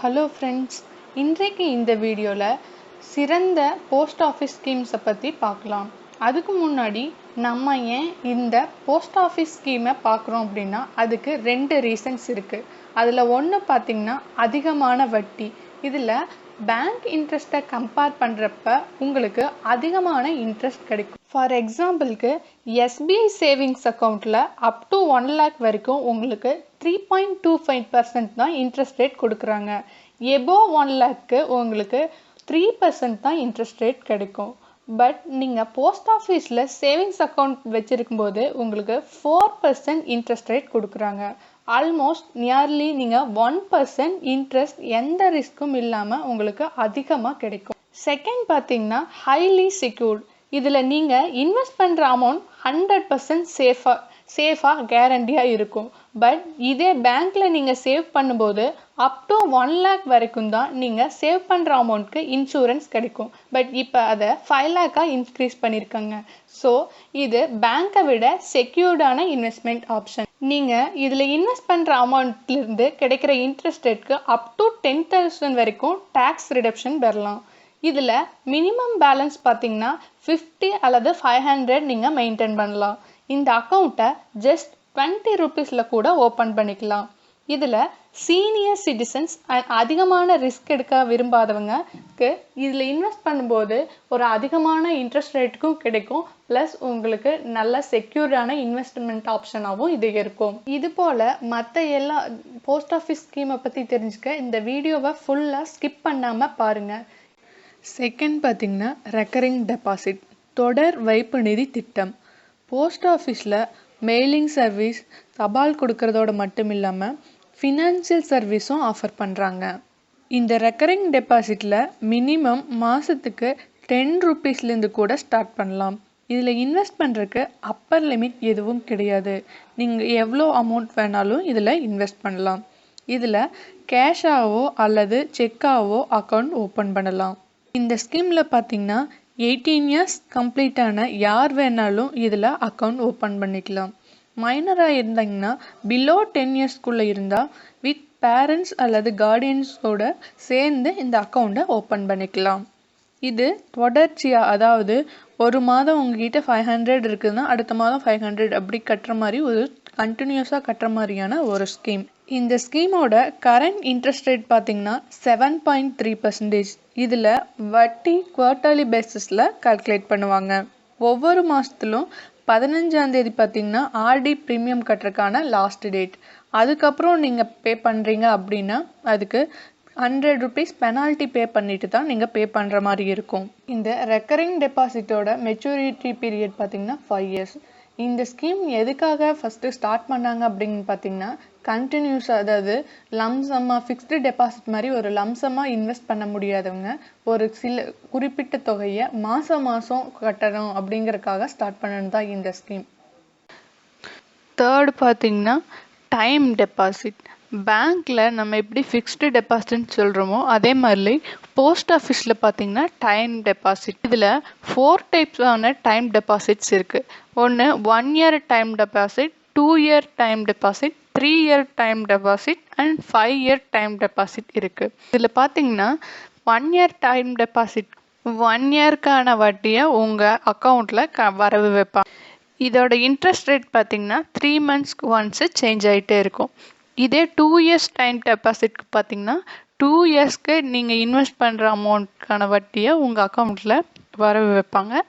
Hello friends, இன்றைக்கு இந்த வீடியோவில் சிறந்த போஸ்ட் ஆஃபீஸ் ஸ்கீம்ஸை பற்றி பார்க்கலாம். அதுக்கு முன்னாடி நம்ம ஏன் இந்த போஸ்ட் ஆஃபீஸ் ஸ்கீமை பார்க்குறோம் அப்படின்னா அதுக்கு 2 ரீசன்ஸ் இருக்குது. அதில் ஒன்று பார்த்திங்கன்னா அதிகமான வட்டி. இதில் பேங்க் இன்ட்ரெஸ்ட்டை கம்பேர் பண்ணுறப்ப உங்களுக்கு அதிகமான இன்ட்ரெஸ்ட் கிடைக்கும். ஃபார் எக்ஸாம்பிளுக்கு எஸ்பிஐ சேவிங்ஸ் அக்கௌண்ட்டில் அப் டு 1 lakh வரைக்கும் உங்களுக்கு 3.25% தான் இன்ட்ரெஸ்ட் ரேட் கொடுக்குறாங்க. எபோவ் 1 lakh உங்களுக்கு 3% தான் இன்ட்ரெஸ்ட் ரேட் கிடைக்கும். பட் நீங்கள் போஸ்ட் ஆஃபீஸில் சேவிங்ஸ் அக்கௌண்ட் வச்சுருக்கும்போது உங்களுக்கு 4% இன்ட்ரெஸ்ட் ரேட் கொடுக்குறாங்க. ஆல்மோஸ்ட் நியர்லி நீங்கள் 1% இன்ட்ரெஸ்ட் எந்த ரிஸ்க்கும் இல்லாமல் உங்களுக்கு அதிகமாக கிடைக்கும். செகண்ட் பார்த்தீங்கன்னா ஹைலி செக்யூர்ட். இதில் நீங்கள் இன்வெஸ்ட் பண்ணுற அமௌண்ட் 100% சேஃபாக கேரண்டியாக இருக்கும். பட் இதே பேங்க்கில் நீங்கள் சேவ் பண்ணும்போது அப் டு 1 lakh வரைக்கும் தான் நீங்கள் சேவ் பண்ணுற அமௌண்ட்க்கு இன்சூரன்ஸ் கிடைக்கும். பட் இப்போ அதை 5 lakh இன்க்ரீஸ் பண்ணியிருக்காங்க. ஸோ இது பேங்க்கை விட செக்யூர்டான இன்வெஸ்ட்மெண்ட் ஆப்ஷன். நீங்கள் இதில் இன்வெஸ்ட் பண்ணுற அமௌண்ட்லேருந்து கிடைக்கிற இன்ட்ரெஸ்ட் ரேட்க்கு அப் டு 10,000 வரைக்கும் டேக்ஸ் ரிடக்ஷன் பெறலாம். இதில் மினிமம் பேலன்ஸ் பார்த்தீங்கன்னா 50 அல்லது 500 நீங்கள் மெயின்டைன் பண்ணலாம். இந்த அக்கௌண்ட்டை ஜஸ்ட் 20 rupeesல கூட ஓப்பன் பண்ணிக்கலாம். இதில் சீனியர் சிட்டிசன்ஸ் அண்ட் அதிகமான ரிஸ்க் எடுக்க விரும்பாதவங்களுக்கு இதில் இன்வெஸ்ட் பண்ணும்போது ஒரு அதிகமான இன்ட்ரெஸ்ட் ரேட்டுக்கும் கிடைக்கும். ப்ளஸ் உங்களுக்கு நல்ல செக்யூர்டான இன்வெஸ்ட்மெண்ட் ஆப்ஷனாகவும் இது இருக்கும். இது போல் மற்ற எல்லா போஸ்ட் ஆஃபீஸ் ஸ்கீமை பற்றி தெரிஞ்சுக்க இந்த வீடியோவை ஃபுல்லாக ஸ்கிப் பண்ணாமல் பாருங்கள். செகண்ட் பார்த்திங்கன்னா ரெக்கரிங் டெபாசிட், தொடர் வைப்பு நிதி திட்டம். போஸ்ட் ஆஃபீஸில் மெயிலிங் சர்வீஸ், தபால் கொடுக்கறதோட மட்டும் இல்லாமல் ஃபினான்ஷியல் சர்வீஸும் ஆஃபர் பண்ணுறாங்க. இந்த ரெக்கரிங் டெபாசிட்டில் மினிமம் மாதத்துக்கு 10 rupeesலேருந்து கூட ஸ்டார்ட் பண்ணலாம். இதில் இன்வெஸ்ட் பண்ணுறதுக்கு அப்பர் லிமிட் எதுவும் கிடையாது. நீங்கள் எவ்வளோ அமௌண்ட் வேணாலும் இதில் இன்வெஸ்ட் பண்ணலாம். இதில் கேஷாவோ அல்லது செக்காவோ அக்கௌண்ட் ஓப்பன் பண்ணலாம். இந்த ஸ்கீமில் பார்த்தீங்கன்னா 18 years கம்ப்ளீட்டான யார் வேணாலும் இதில் அக்கௌண்ட் ஓப்பன் பண்ணிக்கலாம். மைனராக இருந்தாங்கன்னா பிலோ 10 yearsக்குள்ளே இருந்தால் வித் பேரண்ட்ஸ் அல்லது கார்டியன்ஸோட சேர்ந்து இந்த அக்கௌண்ட்டை ஓப்பன் பண்ணிக்கலாம். இது தொடர்ச்சியாக, அதாவது ஒரு மாதம் உங்ககிட்ட 500 இருக்குதுன்னா அடுத்த மாதம் 500 அப்படி கட்டுற மாதிரி ஒரு கண்டினியூஸாக கட்டுற மாதிரியான ஒரு ஸ்கீம். இந்த ஸ்கீமோட கரண்ட் இன்ட்ரெஸ்ட் ரேட் பார்த்தீங்கன்னா 7.3%. இதில் வட்டி குவார்ட்டர்லி பேசிஸில் கால்குலேட் பண்ணுவாங்க. ஒவ்வொரு மாதத்துலும் 15ஆம் தேதி பார்த்தீங்கன்னா ஆர்டி ப்ரீமியம் கட்டுறதுக்கான லாஸ்ட் டேட். அதுக்கப்புறம் நீங்கள் பே பண்ணுறீங்க அப்படின்னா அதுக்கு 100 rupees பெனால்ட்டி பே பண்ணிட்டு தான் நீங்கள் பே பண்ணுற மாதிரி இருக்கும். இந்த ரெக்கரிங் டெபாசிட்டோட மெச்சூரிட்டி பீரியட் பார்த்தீங்கன்னா 5 years. இந்த ஸ்கீம் எதுக்காக ஃபஸ்ட்டு ஸ்டார்ட் பண்ணாங்க அப்படின்னு பார்த்தீங்கன்னா கண்டினியூஸாக, அதாவது லம்சமாக ஃபிக்ஸ்டு டெபாசிட் மாதிரி ஒரு லம்சமாக இன்வெஸ்ட் பண்ண முடியாதவங்க ஒரு சில குறிப்பிட்ட தொகையை மாதம் கட்டணும் அப்படிங்கிறதுக்காக ஸ்டார்ட் பண்ணது தான் இந்த ஸ்கீம். தேர்டு பார்த்தீங்கன்னா டைம் டெபாசிட். பேங்க்கில் நம்ம எப்படி ஃபிக்ஸ்டு டெபாசிட்னு சொல்கிறோமோ அதே மாதிரி போஸ்ட் ஆஃபீஸில் பார்த்தீங்கன்னா டைம் டெபாசிட். இதில் 4 டைப்ஸான டைம் டெபாசிட்ஸ் இருக்குது. ஒன்று 1 year time deposit, 2 year time deposit, 3 year time deposit and 5 year time deposit இருக்குது. இதில் பார்த்தீங்கன்னா 1 year டைம் டெபாசிட் 1 yearக்கான வட்டியை உங்கள் அக்கௌண்ட்டில் வரவு வைப்பாங்க. இதோட இன்ட்ரெஸ்ட் ரேட் பார்த்தீங்கன்னா 3 monthsக்கு ஒன்ஸு சேஞ்ச் ஆகிட்டே இருக்கும். இதே 2 years டைம் டெபாசிட்க்கு பார்த்தீங்கன்னா 2 yearsக்கு நீங்கள் இன்வெஸ்ட் பண்ணுற அமௌண்ட்கான வட்டியை உங்கள் அக்கௌண்ட்டில் வரவு வைப்பாங்க.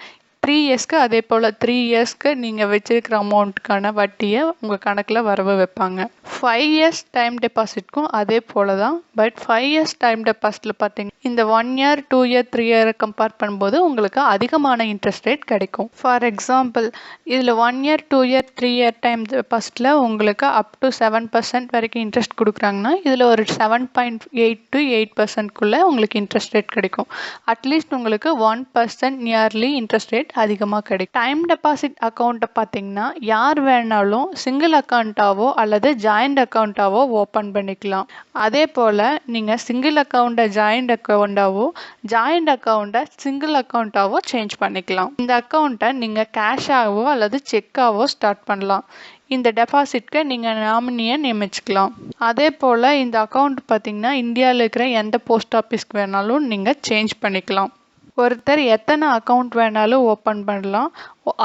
3 yearsக்கு அதே போல் 3 yearsக்கு நீங்கள் வச்சிருக்கிற அமௌண்ட்டுக்கான வட்டியை உங்கள் கணக்கில் வரவு வைப்பாங்க. 5 years டைம் டெபாசிட்க்கும் அதே போல் தான். பட் 5 years டைம் டெபாசிட்டில் பார்த்தீங்கன்னா இந்த 1 year 2 year 3 year கம்பேர் பண்ணும்போது உங்களுக்கு அதிகமான இன்ட்ரெஸ்ட் ரேட் கிடைக்கும். ஃபார் எக்ஸாம்பிள் இதில் 1 year 2 year 3 year டைம் டெபாசிட்டில் உங்களுக்கு அப் டு 7% வரைக்கும் இன்ட்ரெஸ்ட் கொடுக்குறாங்கன்னா இதில் ஒரு 7.8 to 8%க்குள்ளே உங்களுக்கு இன்ட்ரெஸ்ட் ரேட் கிடைக்கும். அட்லீஸ்ட் உங்களுக்கு 1% நியர்லி இன்ட்ரெஸ்ட் ரேட் அதிகமாக கிடைக்கும். டைம் டெபாசிட் அக்கௌண்ட்டை பார்த்தீங்கன்னா யார் வேணாலும் சிங்கிள் அக்கௌண்ட்டாவோ அல்லது ஜாயிண்ட் அக்கௌண்ட்டாவோ ஓப்பன் பண்ணிக்கலாம். அதே போல் நீங்கள் சிங்கிள் அக்கௌண்ட்டை ஜாயிண்ட் அக்கௌண்ட்டாவோ ஜாயிண்ட் அக்கௌண்ட்டை சிங்கிள் அக்கௌண்ட்டாவோ சேஞ்ச் பண்ணிக்கலாம். இந்த அக்கௌண்ட்டை நீங்கள் கேஷாகவோ அல்லது செக்காவோ ஸ்டார்ட் பண்ணலாம். இந்த டெபாசிட்க்கு நீங்கள் நாமினியை நியமிச்சுக்கலாம். அதே போல் இந்த அக்கௌண்ட் பார்த்தீங்கன்னா இந்தியாவில் இருக்கிற எந்த போஸ்ட் ஆஃபீஸ்க்கு வேணாலும் நீங்கள் சேஞ்ச் பண்ணிக்கலாம். ஒருத்தர் எத்தனை அக்கௌண்ட் வேணாலும் ஓப்பன் பண்ணலாம்.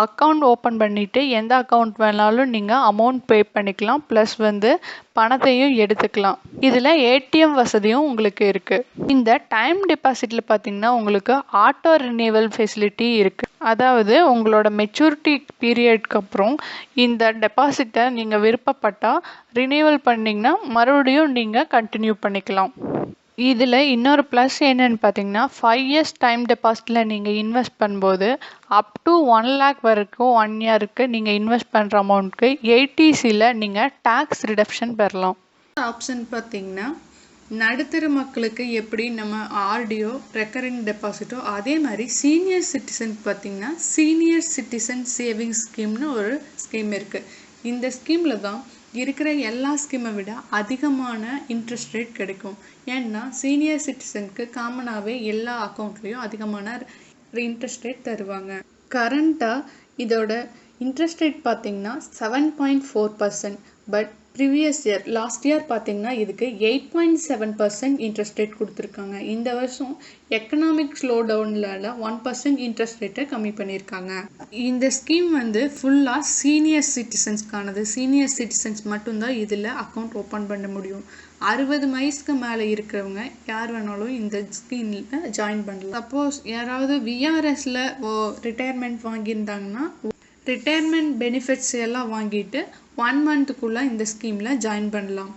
அக்கௌண்ட் ஓப்பன் பண்ணிவிட்டு எந்த அக்கௌண்ட் வேணாலும் நீங்கள் அமௌண்ட் பே பண்ணிக்கலாம். ப்ளஸ் பணத்தையும் எடுத்துக்கலாம். இதில் ஏடிஎம் வசதியும் உங்களுக்கு இருக்குது. இந்த டைம் டெபாசிட்டில் பார்த்தீங்கன்னா உங்களுக்கு ஆட்டோ ரினியூவல் ஃபெசிலிட்டி இருக்குது. அதாவது உங்களோட மெச்சூரிட்டி பீரியட்க்கு அப்புறம் இந்த டெபாசிட்டை நீங்கள் விருப்பப்பட்டால் ரினியூவல் பண்ணிங்கன்னா மறுபடியும் நீங்கள் கண்டினியூ பண்ணிக்கலாம். இதில் இன்னொரு ப்ளஸ் என்னென்னு பார்த்தீங்கன்னா 5 years டைம் டெபாசிட்டில் நீங்கள் இன்வெஸ்ட் பண்ணும்போது அப் டு 1 lakh வரைக்கும் 1 yearக்கு நீங்கள் இன்வெஸ்ட் பண்ணுற அமௌண்ட்க்கு 80Cயில் நீங்கள் டேக்ஸ் ரிடக்ஷன் பெறலாம். ஆப்ஷன் பார்த்தீங்கன்னா நடுத்தர மக்களுக்கு எப்படி நம்ம ஆர்டிஓ ரெக்கரிங் டெபாசிட்டோ அதே மாதிரி சீனியர் சிட்டிசன் பார்த்தீங்கன்னா சீனியர் சிட்டிசன் சேவிங்ஸ் ஸ்கீம்னு ஒரு ஸ்கீம் இருக்குது. இந்த ஸ்கீமில் தான் இருக்கிற எல்லா ஸ்கீமை விட அதிகமான இன்ட்ரெஸ்ட் ரேட் கிடைக்கும். ஏன்னா சீனியர் சிட்டிசனுக்கு காமனாகவே எல்லா அக்கௌண்ட்லேயும் அதிகமான இன்ட்ரெஸ்ட் ரேட் தருவாங்க. கரண்ட்டாக இதோட இன்ட்ரெஸ்ட் ரேட் பார்த்தீங்கன்னா 7.4%. But previous year last year பார்த்தீங்கன்னா இதுக்கு 8.7% இன்ட்ரெஸ்ட் ரேட் கொடுத்துருக்காங்க. இந்த வருஷம் எக்கனாமிக் ஸ்லோ டவுன்ல 1% இன்ட்ரெஸ்ட் ரேட்டை கம்மி பண்ணியிருக்காங்க. இந்த ஸ்கீம் ஃபுல்லாக சீனியர் சிட்டிசன்ஸ்க்கானது. சீனியர் சிட்டிசன்ஸ் மட்டும்தான் இதில் அக்கௌண்ட் ஓப்பன் பண்ண முடியும். 60 வயசுக்கு மேலே இருக்கிறவங்க யார் வேணாலும் இந்த ஸ்கீமில் ஜாயின் பண்ணலாம். சப்போஸ் யாராவது விஆர்எஸில் ரிட்டையர்மெண்ட் வாங்கியிருந்தாங்கன்னா ரிட்டையர்மெண்ட் பெனிஃபிட்ஸ் எல்லாம் வாங்கிட்டு 1 monthக்குள்ளே இந்த ஸ்கீமில் ஜாயின் பண்ணலாம்.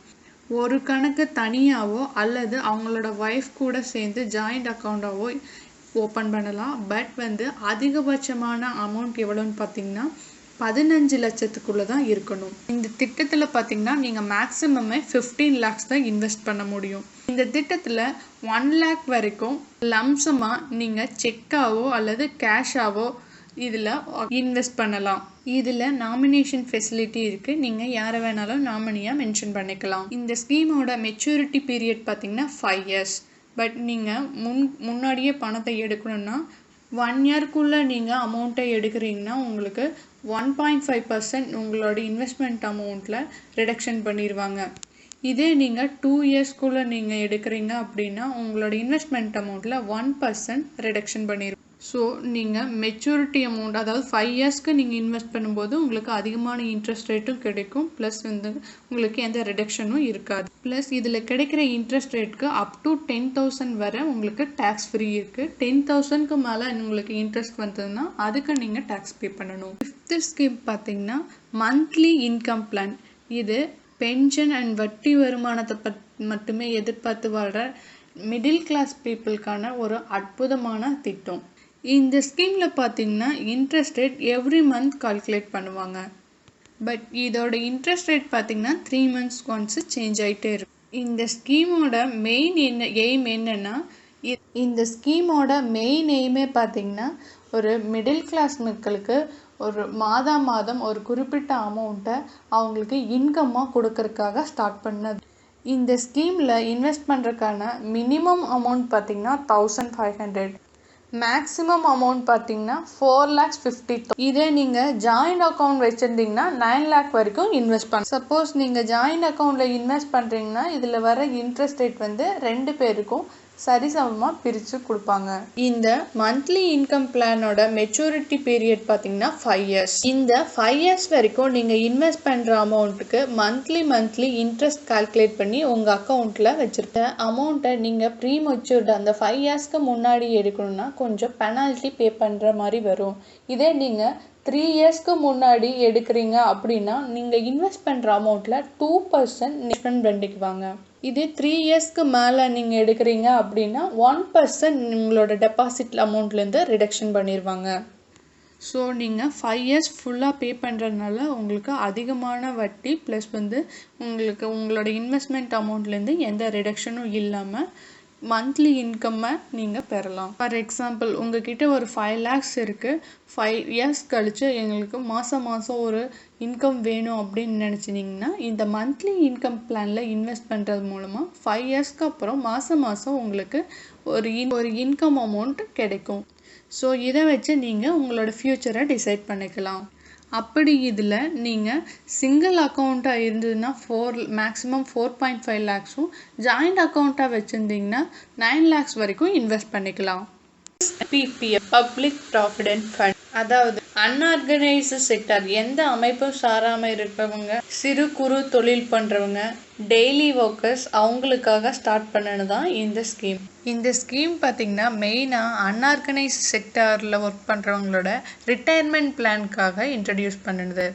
ஒரு கணக்கு தனியாகவோ அல்லது அவங்களோட ஒய்ஃப் கூட சேர்ந்து ஜாயிண்ட் அக்கௌண்ட்டாவோ ஓப்பன் பண்ணலாம். பட் அதிகபட்சமான அமௌண்ட் எவ்வளோன்னு பார்த்தீங்கன்னா 15 லட்சத்துக்குள்ளே தான் இருக்கணும். இந்த திட்டத்தில் பார்த்தீங்கன்னா நீங்கள் மேக்ஸிமமே 15 lakhs தான் இன்வெஸ்ட் பண்ண முடியும். இந்த திட்டத்தில் 1 lakh வரைக்கும் லம்சமாக நீங்கள் செக்காவோ அல்லது கேஷாவோ இதில் இன்வெஸ்ட் பண்ணலாம். இதில் நாமினேஷன் ஃபெசிலிட்டி இருக்குது. நீங்கள் யாரை வேணாலும் நாமினியாக மென்ஷன் பண்ணிக்கலாம். இந்த ஸ்கீமோட மெச்சூரிட்டி பீரியட் பார்த்தீங்கன்னா 5 years. பட் நீங்கள் முன்னாடியே பணத்தை எடுக்கணும்னா 1 yearக்குள்ளே நீங்கள் அமௌண்ட்டை எடுக்கிறீங்கன்னா உங்களுக்கு 1.5% உங்களோட இன்வெஸ்ட்மெண்ட் அமௌண்ட்டில் ரிடக்ஷன் பண்ணிடுவாங்க. இதே நீங்கள் 2 yearsக்குள்ளே நீங்கள் எடுக்கிறீங்க அப்படின்னா உங்களோட இன்வெஸ்ட்மெண்ட் அமௌண்ட்டில் 1% ரிடக்ஷன் பண்ணிடுவாங்க. ஸோ நீங்கள் மெச்சூரிட்டி அமௌண்ட் அதாவது 5 yearsக்கு நீங்கள் இன்வெஸ்ட் பண்ணும்போது உங்களுக்கு அதிகமான இன்ட்ரெஸ்ட் ரேட்டும் கிடைக்கும். ப்ளஸ் உங்களுக்கு எந்த ரிடக்ஷனும் இருக்காது. ப்ளஸ் இதில் கிடைக்கிற இன்ட்ரெஸ்ட் ரேட்க்கு அப் டு 10,000 வரை உங்களுக்கு டேக்ஸ் ஃப்ரீ இருக்குது. 10,000க்கு மேலே உங்களுக்கு இன்ட்ரெஸ்ட் வந்ததுன்னா அதுக்கு நீங்கள் டேக்ஸ் பே பண்ணணும். 5th ஸ்கீம் பார்த்தீங்கன்னா மந்த்லி இன்கம் பிளான். இது பென்ஷன் அண்ட் வட்டி வருமானத்தை மட்டுமே எதிர்பார்த்து வாழ்கிற மிடில் கிளாஸ் பீப்புளுக்கான ஒரு அற்புதமான திட்டம். இந்த ஸ்கீமில் பார்த்தீங்கன்னா interest rate every month calculate பண்ணுவாங்க. பட் இதோட இன்ட்ரெஸ்ட் ரேட் பார்த்தீங்கன்னா 3 months ஒன்ஸ் சேஞ்ச் ஆகிட்டே இருக்கும். இந்த ஸ்கீமோட மெயின் எய்ம் என்னன்னா இந்த ஸ்கீமோட மெயின் எய்மே பார்த்தீங்கன்னா ஒரு மிடில் கிளாஸ் மக்களுக்கு ஒரு மாதம் ஒரு குறிப்பிட்ட அமௌண்ட்டை அவங்களுக்கு இன்கம்மாக கொடுக்கறதுக்காக ஸ்டார்ட் பண்ணது. இந்த ஸ்கீமில் இன்வெஸ்ட் பண்ணுறதுக்கான மினிமம் அமௌண்ட் பார்த்தீங்கன்னா 1500. மேக்ஸிமம் அமௌண்ட் பார்த்தீங்கன்னா 4,50,000. இதே நீங்கள் ஜாயிண்ட் அக்கௌண்ட் வச்சுருந்தீங்கன்னா 9 lakh வரைக்கும் இன்வெஸ்ட் பண்ணலாம். சப்போஸ் நீங்கள் ஜாயிண்ட் அக்கௌண்ட்டில் இன்வெஸ்ட் பண்ணுறீங்கன்னா இதில் வர இன்ட்ரெஸ்ட் ரேட் 2 பேருக்கும் சரிசமமாக பிரித்து கொடுப்பாங்க. இந்த மந்த்லி இன்கம் பிளானோட மெச்சூரிட்டி பீரியட் பார்த்தீங்கன்னா 5 years. இந்த 5 years வரைக்கும் நீங்கள் இன்வெஸ்ட் பண்ணுற அமௌண்ட்டுக்கு மந்த்லி இன்ட்ரெஸ்ட் கால்குலேட் பண்ணி உங்கள் அக்கௌண்ட்டில் வச்சுருக்க அமௌண்ட்டை நீங்கள் ப்ரீ மெச்சூர்டு அந்த 5 yearsக்கு முன்னாடி எடுக்கணும்னா கொஞ்சம் பெனால்ட்டி பே பண்ணுற மாதிரி வரும். இதே நீங்கள் 3 yearsக்கு முன்னாடி எடுக்கிறீங்க அப்படின்னா நீங்கள் இன்வெஸ்ட் பண்ணுற அமௌண்ட்டில் 2% டிஃப்ரெண்ட் பண்ணிக்குவாங்க. இதே 3 yearsக்கு மேலே நீங்கள் எடுக்கிறீங்க அப்படின்னா 1% உங்களோட டெபாசிட் அமௌண்ட்லேருந்து ரிடக்ஷன் பண்ணிடுவாங்க. ஸோ நீங்கள் 5 years ஃபுல்லாக பே பண்ணுறதுனால உங்களுக்கு அதிகமான வட்டி ப்ளஸ் உங்களுக்கு உங்களோட இன்வெஸ்ட்மெண்ட் அமௌண்ட்லேருந்து எந்த ரிடக்ஷனும் இல்லாமல் மந்த்லி இன்கம்மை நீங்கள் பெறலாம். ஃபார் எக்ஸாம்பிள் உங்ககிட்ட ஒரு 5 lakhs இருக்குது. 5 years கழித்து எங்களுக்கு மாதம் ஒரு இன்கம் வேணும் அப்படின்னு நினச்சிங்கன்னா இந்த மந்த்லி இன்கம் பிளானில் இன்வெஸ்ட் பண்ணுறது மூலமாக 5 yearsக்கு அப்புறம் மாதம் உங்களுக்கு ஒரு இன்கம் அமௌண்ட் கிடைக்கும். ஸோ இதை வச்சு நீங்கள் உங்களோட ஃப்யூச்சரை டிசைட் பண்ணிக்கலாம். அப்படி இதில் நீங்கள் சிங்கிள் அக்கௌண்ட்டாக இருந்ததுன்னா மேக்ஸிமம் 4.5 லேக்ஸும் ஜாயிண்ட் அக்கௌண்ட்டாக வச்சுருந்தீங்கன்னா 9 லேக்ஸ் வரைக்கும் இன்வெஸ்ட் பண்ணிக்கலாம். PPF பப்ளிக் ப்ராவிடென்ட் ஃபண்ட், அதாவது அன்ஆர்கனைஸ்டு செக்டர், எந்த அமைப்பும் சாராமல் இருக்கிறவங்க, சிறு குறு தொழில் பண்ணுறவங்க, டெய்லி ஒர்க்கர்ஸ், அவங்களுக்காக ஸ்டார்ட் பண்ணது தான் இந்த ஸ்கீம். இந்த ஸ்கீம் பார்த்திங்கன்னா மெயினாக அன்ஆர்கனைஸ்டு செக்டரில் ஒர்க் பண்ணுறவங்களோட ரிட்டையர்மெண்ட் பிளானுக்காக இன்ட்ரடியூஸ் பண்ணுது.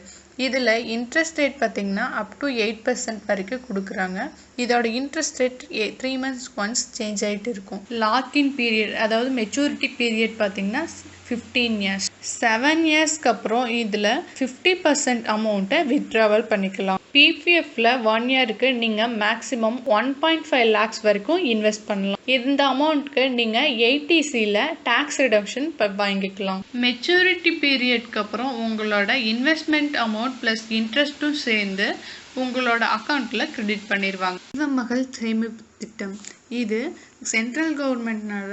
இதில் இன்ட்ரெஸ்ட் ரேட் பார்த்திங்கன்னா அப் டு 8% வரைக்கும் கொடுக்குறாங்க. இதோட interest rate 3 months once change ஆகிட்டு இருக்கும். லாக்இன் பீரியட், அதாவது மெச்சூரிட்டி பீரியட் பார்த்திங்கன்னா 15 years. 7 yearsக்கு அப்புறம் இதில் 50% அமௌண்ட்டை வித்ட்ராவல் பண்ணிக்கலாம். PPFல 1 yearக்கு நீங்கள் மேக்ஸிமம் 1.5 lakhs வரைக்கும் இன்வெஸ்ட் பண்ணலாம். இந்த அமௌண்ட்க்கு நீங்கள் 80Cல டேக்ஸ் ரிடக்ஷன் வாங்கிக்கலாம். மெச்சூரிட்டி பீரியட்க்கு அப்புறம் உங்களோட இன்வெஸ்ட்மெண்ட் அமௌண்ட் ப்ளஸ் இன்ட்ரெஸ்ட்டும் சேர்ந்து உங்களோட அக்கௌண்ட்டில் கிரெடிட் பண்ணிடுவாங்க. மகள் சேமிப்பு திட்டம், இது சென்ட்ரல் கவர்மெண்ட்னால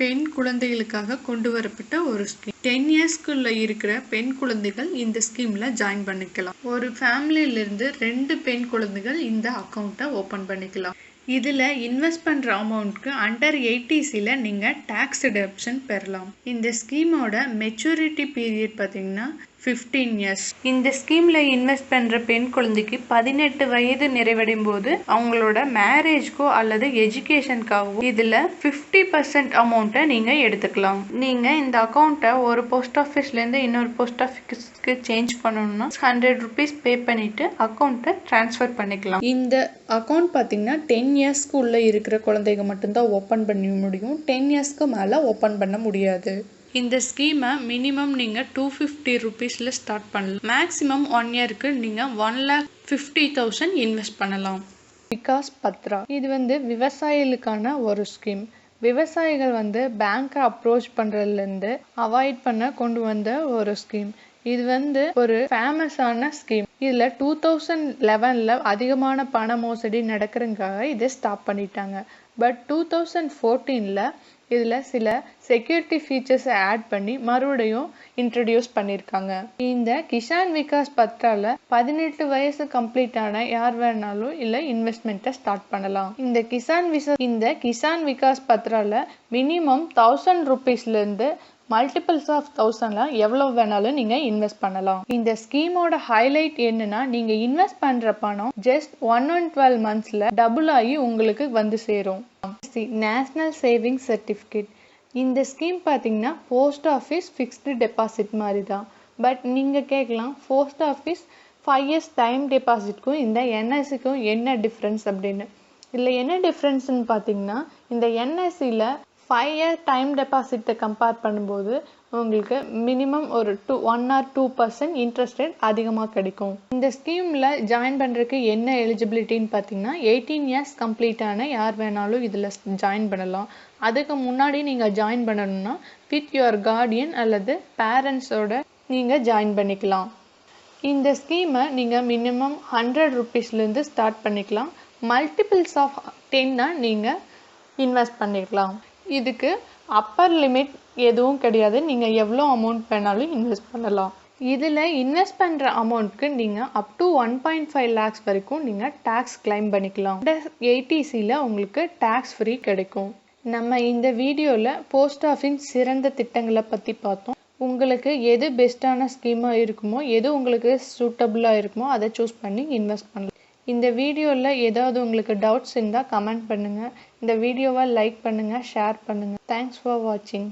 பெண் குழந்தைகளுக்காக கொண்டு வரப்பட்ட ஒரு ஸ்கீம். 10 yearsக்குள்ள இருக்கிற பெண் குழந்தைகள் இந்த ஸ்கீம்ல ஜாயின் பண்ணிக்கலாம். ஒரு ஃபேமிலியிலிருந்து 2 பெண் குழந்தைகள் இந்த அக்கௌண்ட்டை ஓபன் பண்ணிக்கலாம். இதில் இன்வெஸ்ட் பண்ணுற அமௌண்ட்க்கு அண்டர் 80Cல நீங்கள் டேக்ஸ் டிடக்ஷன் பெறலாம். இந்த ஸ்கீமோட மெச்சூரிட்டி பீரியட் பார்த்தீங்கன்னா 15 years. இந்த ஸ்கீமில் இன்வெஸ்ட் பண்ணுற பெண் குழந்தைக்கு 18 வயது நிறைவடையும் போது அவங்களோட மேரேஜ்க்கோ அல்லது எஜுகேஷனுக்காகவோ இதில் 50% அமௌண்ட்டை நீங்கள் எடுத்துக்கலாம். நீங்கள் இந்த அக்கௌண்ட்டை ஒரு போஸ்ட் ஆஃபீஸ்லேருந்து இன்னொரு போஸ்ட் ஆஃபீஸ்க்கு சேஞ்ச் பண்ணணும்னா 100 rupees பே பண்ணிவிட்டு அக்கௌண்ட்டை ட்ரான்ஸ்ஃபர் பண்ணிக்கலாம். இந்த அக்கௌண்ட் பார்த்தீங்கன்னா 10 yearsக்கு உள்ளே இருக்கிற குழந்தைங்க மட்டும்தான் ஓப்பன் பண்ண முடியும். 10 yearsக்கு மேலே ஓப்பன் பண்ண முடியாது. இந்த ஸ்கீமை மினிமம் நீங்கள் 250 rupeesல ஸ்டார்ட் பண்ணலாம். மேக்ஸிமம் 1 yearக்கு நீங்கள் 1,50,000 இன்வெஸ்ட் பண்ணலாம். விகாஸ் பத்ரா, இது விவசாயிகளுக்கான ஒரு ஸ்கீம். விவசாயிகள் பேங்கை அப்ரோச் பண்ணுறதுலேருந்து அவாய்ட் பண்ண கொண்டு வந்த ஒரு ஸ்கீம். இது ஒரு ஃபேமஸான ஸ்கீம். இதில் 2011ல் அதிகமான பண மோசடி நடக்கிறதுக்காக இதை ஸ்டாப் பண்ணிட்டாங்க. பட் 2014ல் இதில் சில செக்யூரிட்டி ஃபீச்சர்ஸை ஆட் பண்ணி மறுபடியும் இன்ட்ரடியூஸ் பண்ணியிருக்காங்க. இந்த கிசான் விகாஸ் பத்ராவில் 18 வயசு கம்ப்ளீட் ஆன யார் வேணாலும் இல்லை இன்வெஸ்ட்மெண்ட்டை ஸ்டார்ட் பண்ணலாம். இந்த கிசான் விகாஸ் பத்ராவில் மினிமம் 1000 rupeesலேருந்து மல்டிபிள்ஸ் ஆஃப் 1000ல எவ்வளோ வேணாலும் நீங்கள் இன்வெஸ்ட் பண்ணலாம். இந்த ஸ்கீமோட ஹைலைட் என்னன்னா, நீங்கள் இன்வெஸ்ட் பண்ணுற பணம் ஜஸ்ட் 112 monthsல டபுள் ஆகி உங்களுக்கு சேரும். நேஷனல் சேவிங்ஸ் சர்டிஃபிகேட், இந்த ஸ்கீம் பார்த்தீங்கன்னா போஸ்ட் ஆஃபீஸ் ஃபிக்ஸ்டு டெபாசிட் மாதிரி தான். பட் நீங்கள் கேட்கலாம், போஸ்ட் ஆஃபீஸ் 5 years டைம் டெபாசிட்க்கும் இந்த என்எஸ்சிக்கும் என்ன டிஃப்ரென்ஸ் அப்படின்னு. இல்லை என்ன டிஃப்ரென்ஸ்ன்னு பார்த்தீங்கன்னா, இந்த என்எஸ்சியில் 5 year டைம் டெபாசிட்டை கம்பேர் பண்ணும்போது உங்களுக்கு மினிமம் ஒரு 1 or 2% இன்ட்ரெஸ்ட் ரேட் அதிகமாக கிடைக்கும். இந்த ஸ்கீமில் ஜாயின் பண்ணுறதுக்கு என்ன எலிஜிபிலிட்டின்னு பார்த்தீங்கன்னா, 18 years கம்ப்ளீட் ஆன யார் வேணாலும் இதில் ஜாயின் பண்ணலாம். அதுக்கு முன்னாடி நீங்கள் ஜாயின் பண்ணணும்னா வித் யுவர் கார்டியன் அல்லது பேரண்ட்ஸோட நீங்கள் ஜாயின் பண்ணிக்கலாம். இந்த ஸ்கீமை நீங்கள் மினிமம் 100 rupeesலேருந்து ஸ்டார்ட் பண்ணிக்கலாம். மல்டிபிள்ஸ் ஆஃப் 10 நீங்கள் இன்வெஸ்ட் பண்ணிக்கலாம். இதுக்கு அப்பர் லிமிட் எதுவும் கிடையாது. நீங்கள் எவ்வளோ அமௌண்ட் வேணாலும் இன்வெஸ்ட் பண்ணலாம். இதில் இன்வெஸ்ட் பண்ணுற அமௌண்ட்க்கு நீங்கள் அப் டு 1.5 lakhs வரைக்கும் நீங்கள் டேக்ஸ் கிளைம் பண்ணிக்கலாம். 80Cல உங்களுக்கு டேக்ஸ் ஃப்ரீ கிடைக்கும். நம்ம இந்த வீடியோவில் போஸ்ட் ஆஃபீஸ் சிறந்த திட்டங்களை பற்றி பார்த்தோம். உங்களுக்கு எது பெஸ்ட்டான ஸ்கீமாக இருக்குமோ, எது உங்களுக்கு சூட்டபுளாக இருக்குமோ அதை சூஸ் பண்ணி இன்வெஸ்ட் பண்ணலாம். இந்த வீடியோவில் ஏதாவது உங்களுக்கு டவுட்ஸ் இருந்தால் கமெண்ட் பண்ணுங்கள். இந்த வீடியோவை லைக் பண்ணுங்கள், ஷேர் பண்ணுங்கள். தேங்க்ஸ் ஃபார் வாட்சிங்.